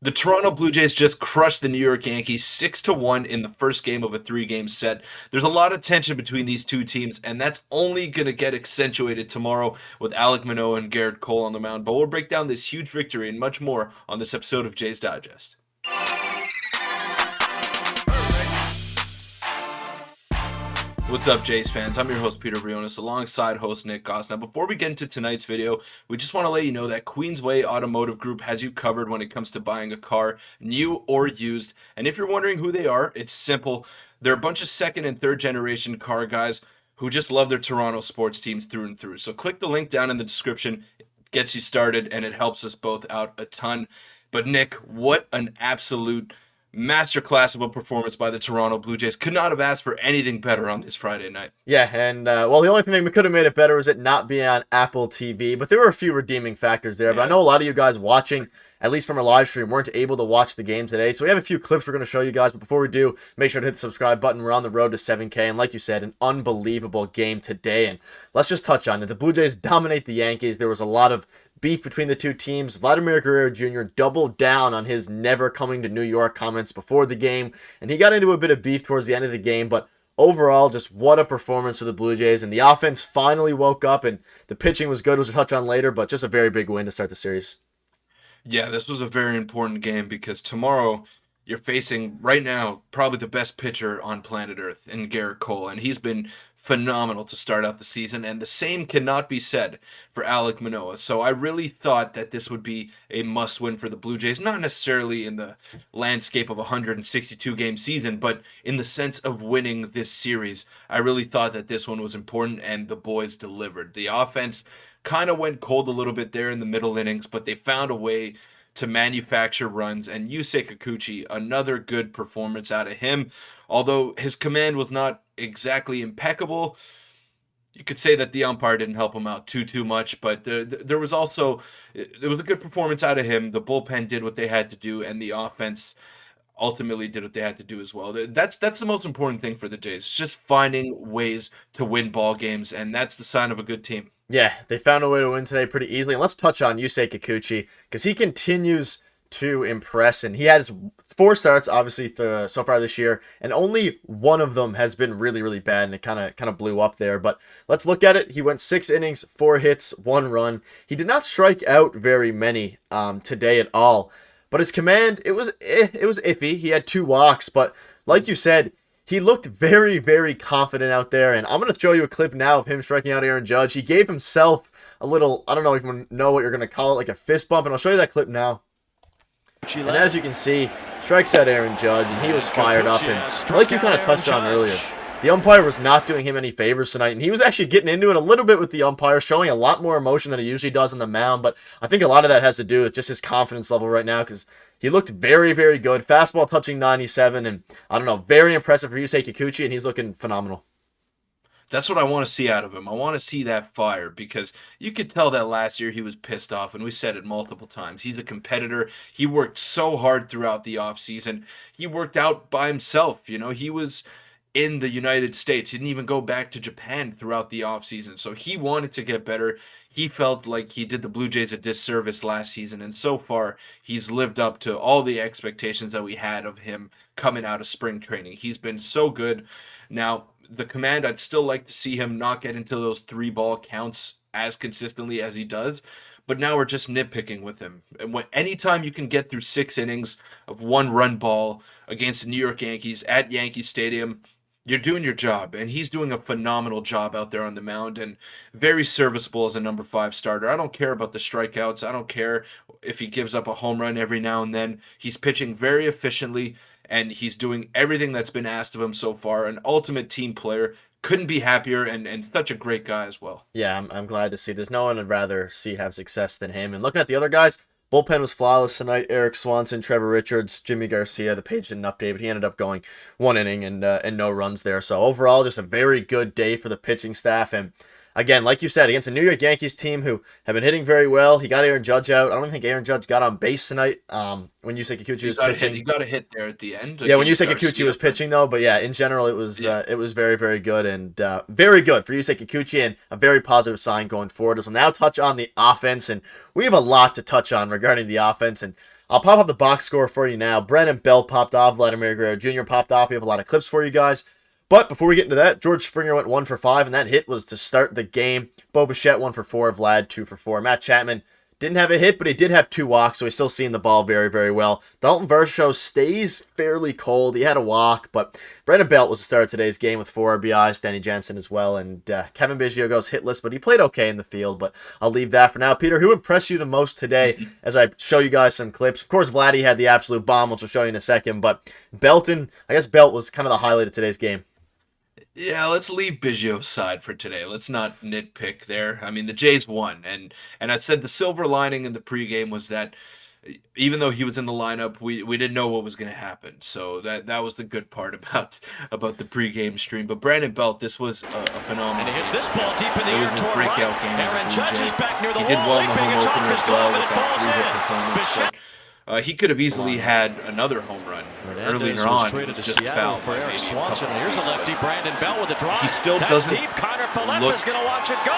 The Toronto Blue Jays just crushed the New York Yankees 6-1 in the first game of a three-game set. There's a lot of tension between these two teams, and that's only going to get accentuated tomorrow with Alek Manoah and Gerrit Cole on the mound. But we'll break down this huge victory and much more on this episode of Jays Digest. What's up, Jays fans? I'm your host, Peter Vryonis, alongside host Nick Gosse. Now, before we get into tonight's video, we just want to let you know that Queensway Automotive Group has you covered when it comes to buying a car, new or used. And if you're wondering who they are, it's simple. They're a bunch of second and third generation car guys who just love their Toronto sports teams through and through. So click the link down in the description. It gets you started, and it helps us both out a ton. But Nick, what an absolute masterclass of a performance by the Toronto Blue Jays. Could not have asked for anything better on this Friday night. Yeah, and well, the only thing that could have made it better was it not being on Apple TV, but there were a few redeeming factors there. But I know a lot of you guys watching, at least from our live stream, weren't able to watch the game today. So we have a few clips we're going to show you guys, but before we do, make sure to hit the subscribe button. We're on the road to 7K, and like you said, an unbelievable game today. And let's just touch on it. The Blue Jays dominate the Yankees. There was a lot of beef between the two teams. Vladimir Guerrero Jr. doubled down on his never coming to New York comments before the game, and he got into a bit of beef towards the end of the game, but overall, just what a performance for the Blue Jays, and the offense finally woke up, and the pitching was good, which we'll touch on later, but just a very big win to start the series. Yeah, this was a very important game because tomorrow you're facing, right now, probably the best pitcher on planet Earth in Gerrit Cole, and he's been phenomenal to start out the season, and the same cannot be said for Alek Manoah. So I really thought that this would be a must-win for the Blue Jays, not necessarily in the landscape of a 162-game season, but in the sense of winning this series. I really thought that this one was important, and the boys delivered. The offense kind of went cold a little bit there in the middle innings, but they found a way to manufacture runs, and Yusei Kikuchi, another good performance out of him. Although his command was not exactly impeccable, you could say that the umpire didn't help him out too much, but there was a good performance out of him. The bullpen did what they had to do, and the offense ultimately did what they had to do as well. That's the most important thing for the Jays. It's just finding ways to win ball games, and that's the sign of a good team. Yeah, they found a way to win today pretty easily. And let's touch on Yusei Kikuchi, because he continues to impress, and he has 4 starts obviously so far this year, and only one of them has been really bad, and it kind of blew up there. But let's look at it. He went 6 innings, 4 hits, 1 run. He did not strike out very many today at all, but his command, it was iffy. He had 2 walks, but like you said, he looked very confident out there, and I'm going to show you a clip now of him striking out Aaron Judge. He gave himself a little, I don't know if you know what you're going to call it, like a fist bump, and I'll show you that clip now. And as you can see, strikes out Aaron Judge, and he was fired up, and like you kind of touched on earlier, the umpire was not doing him any favors tonight, and he was actually getting into it a little bit with the umpire, showing a lot more emotion than he usually does on the mound, but I think a lot of that has to do with just his confidence level right now, because he looked very good. Fastball touching 97, and I don't know, very impressive for Yusei Kikuchi, and he's looking phenomenal. That's what I want to see out of him. I want to see that fire, because you could tell that last year he was pissed off, and we said it multiple times. He's a competitor. He worked so hard throughout the offseason. He worked out by himself. He was in the United States. He didn't even go back to Japan throughout the offseason. So he wanted to get better. He felt like he did the Blue Jays a disservice last season, and so far he's lived up to all the expectations that we had of him coming out of spring training. He's been so good. Now, the command, I'd still like to see him not get into those 3-ball counts as consistently as he does, but now we're just nitpicking with him. And anytime you can get through 6 innings of 1-run ball against the New York Yankees at Yankee Stadium, you're doing your job, and he's doing a phenomenal job out there on the mound, and very serviceable as a number 5 starter. I don't care about the strikeouts. I don't care if he gives up a home run every now and then. He's pitching very efficiently, and he's doing everything that's been asked of him so far. An ultimate team player. Couldn't be happier, and such a great guy as well. Yeah, I'm glad to see. There's no one I'd rather see have success than him. And looking at the other guys, bullpen was flawless tonight. Eric Swanson, Trevor Richards, Jimmy Garcia. The page didn't update, but he ended up going 1 inning and no runs there. So overall, just a very good day for the pitching staff. And again, like you said, against a New York Yankees team who have been hitting very well. He got Aaron Judge out. I don't think Aaron Judge got on base tonight when Yusei Kikuchi was pitching. He got a hit there at the end. Yeah, when Yusei Kikuchi was pitching, though. But yeah, in general, it was very good, and very good for Yusei Kikuchi, and a very positive sign going forward. As we'll now touch on the offense, and we have a lot to touch on regarding the offense. And I'll pop up the box score for you now. Brandon Belt popped off. Vladimir Guerrero Jr. popped off. We have a lot of clips for you guys. But before we get into that, George Springer went 1 for 5, and that hit was to start the game. Bo Bichette 1 for 4. Vlad 2 for 4. Matt Chapman didn't have a hit, but he did have 2 walks, so he's still seeing the ball very, very well. Dalton Varsho stays fairly cold. He had a walk, but Brandon Belt was the star of today's game with 4 RBIs, Danny Jansen as well, and Kevin Biggio goes hitless, but he played okay in the field, but I'll leave that for now. Peter, who impressed you the most today as I show you guys some clips? Of course, Vladdy had the absolute bomb, which I'll show you in a second, but Belton, I guess Belt was kind of the highlight of today's game. Yeah, let's leave Biggio aside for today. Let's not nitpick there. I mean, the Jays won, and I said the silver lining in the pregame was that even though he was in the lineup, we didn't know what was going to happen. So that was the good part about the pregame stream. But Brandon Belt, this was a phenomenal. And he hits this ball deep in the air It was a toward breakout right. game as a Aaron Blue Judge Jay. is back near the He did wall, well in the leaping, home it's opener off as his well glove, with and it that falls 3-hit in. performance. But he could have easily had another home run Hernandez earlier was on. traded It was to just Seattle fouled for by Eric maybe a Swanson. couple Here's a feet, lefty, but Brandon Bell with the drive. he still That's doesn't deep. Connor Phillippe look is going to watch it go.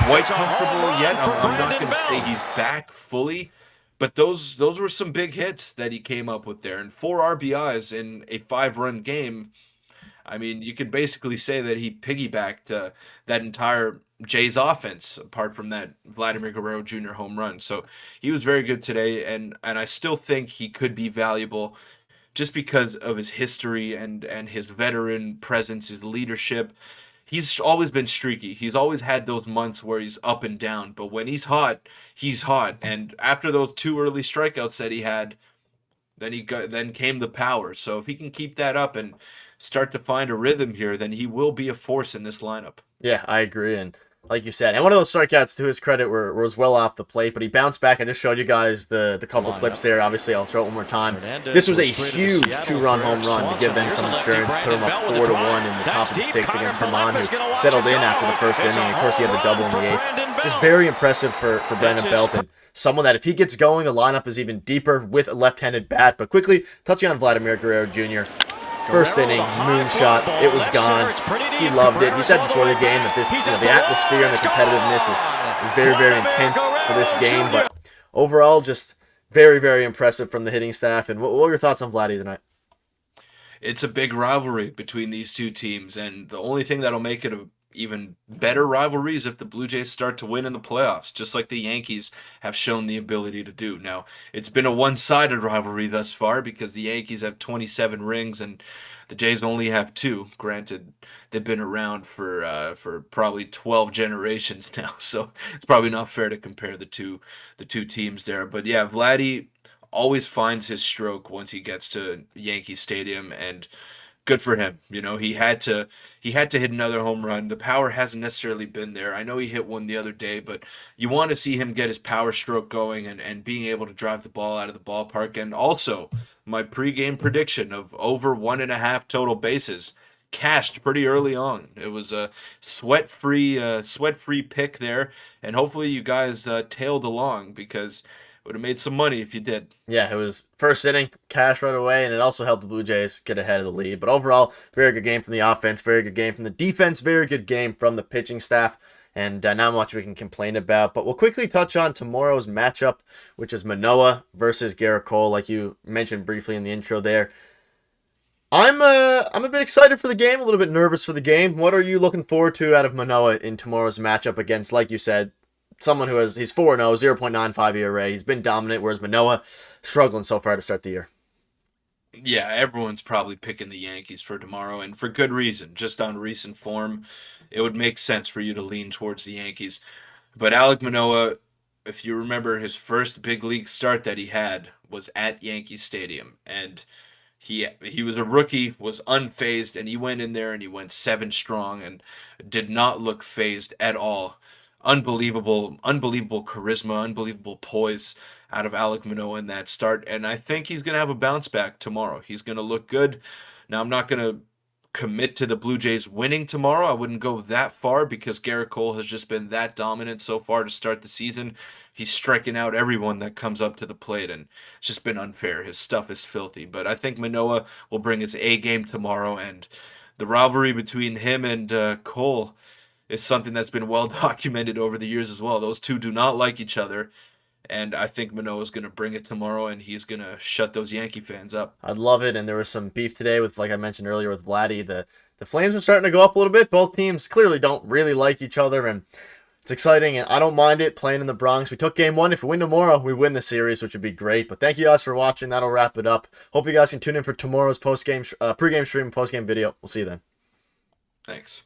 quite It's a home comfortable run yet. for I'm not Brandon going to say Belt. he's back fully, but those were some big hits that he came up with there, and 4 RBIs in a 5-run game. I mean, you could basically say that he piggybacked that entire Jays offense, apart from that Vladimir Guerrero Jr. home run. So he was very good today, and I still think he could be valuable just because of his history and his veteran presence, his leadership. He's always been streaky. He's always had those months where he's up and down, but when he's hot, he's hot. And after those 2 early strikeouts that he had, then came the power. So if he can keep that up and start to find a rhythm here, then he will be a force in this lineup. Yeah, I agree. And like you said, and one of those strikeouts, to his credit, was well off the plate, but he bounced back. I just showed you guys the couple clips there. Obviously, I'll show it one more time. This was a huge 2-run home run to give them some insurance, put them up 4-1 in the top of the 6th against Herman, who settled in after the first inning. And of course, he had the double in the 8th. Just very impressive for Brandon Belt, and someone that if he gets going, the lineup is even deeper with a left-handed bat. But quickly, touching on Vladimir Guerrero Jr., first inning, moonshot, it was gone. He loved it. He said before the game that this, the atmosphere and the competitiveness is very, very intense for this game. But overall, just very, very impressive from the hitting staff. And what were your thoughts on Vladdy tonight? It's a big rivalry between these two teams, and the only thing that'll make it a even better rivalry is if the Blue Jays start to win in the playoffs, just like the Yankees have shown the ability to do. Now, it's been a one-sided rivalry thus far because the Yankees have 27 rings and the Jays only have 2. Granted, they've been around for probably 12 generations now, so it's probably not fair to compare the two teams there. But yeah, Vladdy always finds his stroke once he gets to Yankee Stadium, and good for him. He had to hit another home run. The power hasn't necessarily been there. I know he hit one the other day, but you want to see him get his power stroke going and being able to drive the ball out of the ballpark. And also, my pregame prediction of over 1.5 total bases cashed pretty early on. It was a sweat-free pick there, and hopefully you guys tailed along because it would have made some money if you did. Yeah, it was first inning, cash right away, and it also helped the Blue Jays get ahead of the lead. But overall, very good game from the offense, very good game from the defense, very good game from the pitching staff, and not much we can complain about. But we'll quickly touch on tomorrow's matchup, which is Manoah versus Gerrit Cole, like you mentioned briefly in the intro there. I'm a bit excited for the game, a little bit nervous for the game. What are you looking forward to out of Manoah in tomorrow's matchup against, like you said, someone who he's 4-0, 0.95 ERA. He's been dominant, whereas Manoah struggling so far to start the year. Yeah, everyone's probably picking the Yankees for tomorrow, and for good reason. Just on recent form, it would make sense for you to lean towards the Yankees. But Alek Manoah, if you remember, his first big league start that he had was at Yankee Stadium, and he was a rookie, was unfazed, and he went in there and he went 7 strong and did not look phased at all. Unbelievable charisma, unbelievable poise out of Alek Manoah in that start, and I think he's going to have a bounce back tomorrow. He's going to look good. Now, I'm not going to commit to the Blue Jays winning tomorrow. I wouldn't go that far because Gerrit Cole has just been that dominant so far to start the season. He's striking out everyone that comes up to the plate, and it's just been unfair. His stuff is filthy, but I think Manoah will bring his A game tomorrow, and the rivalry between him and Cole is something that's been well documented over the years as well. Those two do not like each other, And I think Manoah's going to bring it tomorrow, and he's going to shut those Yankee fans up. I'd love it. And there was some beef today with, like I mentioned earlier, with Vladdy. The flames are starting to go up a little bit. Both teams clearly don't really like each other, and it's exciting, and I don't mind it playing in the Bronx. We took game one. If we win tomorrow, we win the series, which would be great. But thank you guys for watching. That'll wrap it up. Hope you guys can tune in for tomorrow's pregame stream and postgame video. We'll see you then. Thanks.